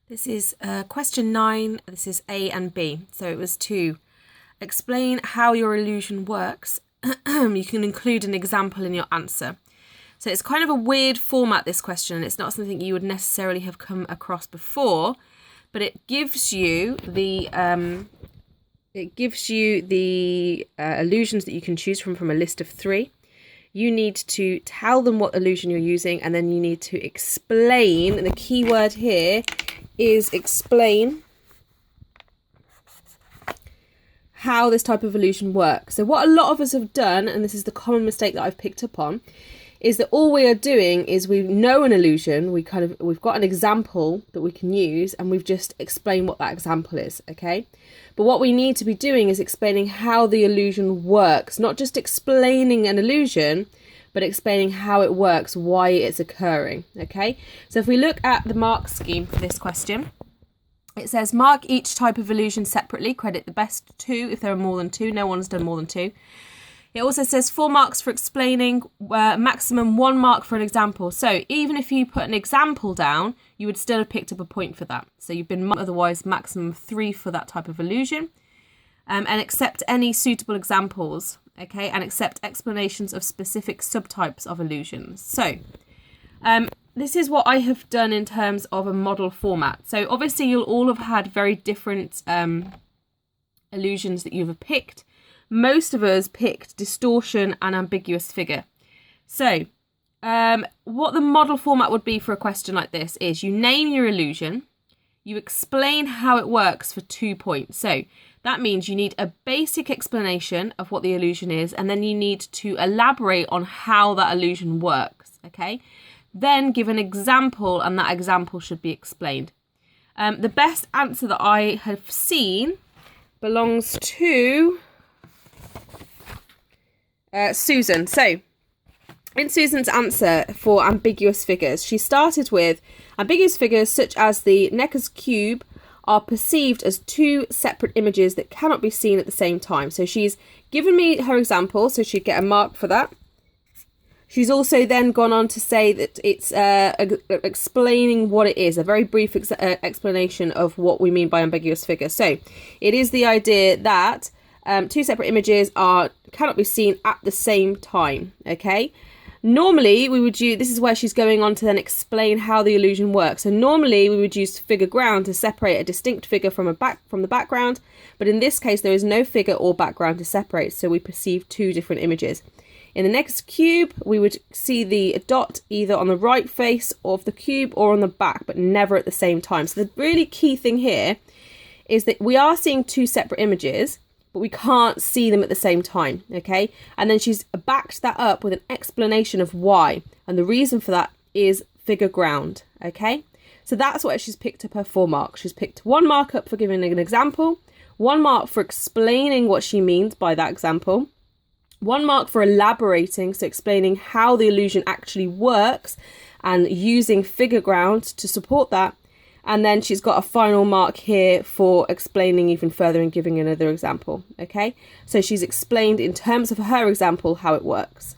This is question 9. This is A and B. So it was to explain how your illusion works. You can include an example in your answer. So it's kind of a weird format, this question. It's not something you would necessarily have come across before, but it gives you the illusions that you can choose from a list of 3. You need to tell them what illusion you're using, and then you need to explain. And the key word here is explain how this type of illusion works. So what a lot of us have done, and this is the common mistake that I've picked up on, is that all we are doing is we know an illusion, we've got an example that we can use, and we've just explained what that example is, okay? But what we need to be doing is explaining how the illusion works, not just explaining an illusion, but explaining how it works, why it's occurring, okay? So if we look at the mark scheme for this question, it says mark each type of illusion separately, credit the best 2 if there are more than 2, no one's done more than 2. It also says 4 marks for explaining, maximum 1 mark for an example. So even if you put an example down, you would still have picked up a point for that. So you've been otherwise maximum 3 for that type of illusion. And accept any suitable examples, okay? And accept explanations of specific subtypes of illusions. So this is what I have done in terms of a model format. So obviously you'll all have had very different illusions that you've picked. Most of us picked distortion and ambiguous figure. So what the model format would be for a question like this is you name your illusion, you explain how it works for 2 points. So that means you need a basic explanation of what the illusion is, and then you need to elaborate on how that illusion works, okay? Then give an example, and that example should be explained. The best answer that I have seen belongs to Susan. So in Susan's answer for ambiguous figures, she started with ambiguous figures such as the Necker's cube are perceived as 2 separate images that cannot be seen at the same time. So she's given me her example, so she'd get a mark for that. She's also then gone on to say that it's explaining what it is, a very brief explanation of what we mean by ambiguous figure. So it is the idea that 2 separate images cannot be seen at the same time, okay? Normally, we would use, this is where she's going on to then explain how the illusion works. So normally, we would use figure ground to separate a distinct figure from the background, but in this case, there is no figure or background to separate, so we perceive 2 different images. In the next cube, we would see the dot either on the right face of the cube or on the back, but never at the same time. So the really key thing here is that we are seeing 2 separate images, but we can't see them at the same time, okay? And then she's backed that up with an explanation of why. And the reason for that is figure ground, okay? So that's where she's picked up her 4 marks. She's picked 1 mark up for giving an example, 1 mark for explaining what she means by that example, 1 mark for elaborating, so explaining how the illusion actually works and using figure ground to support that. And then she's got a final mark here for explaining even further and giving another example, okay? So she's explained in terms of her example how it works.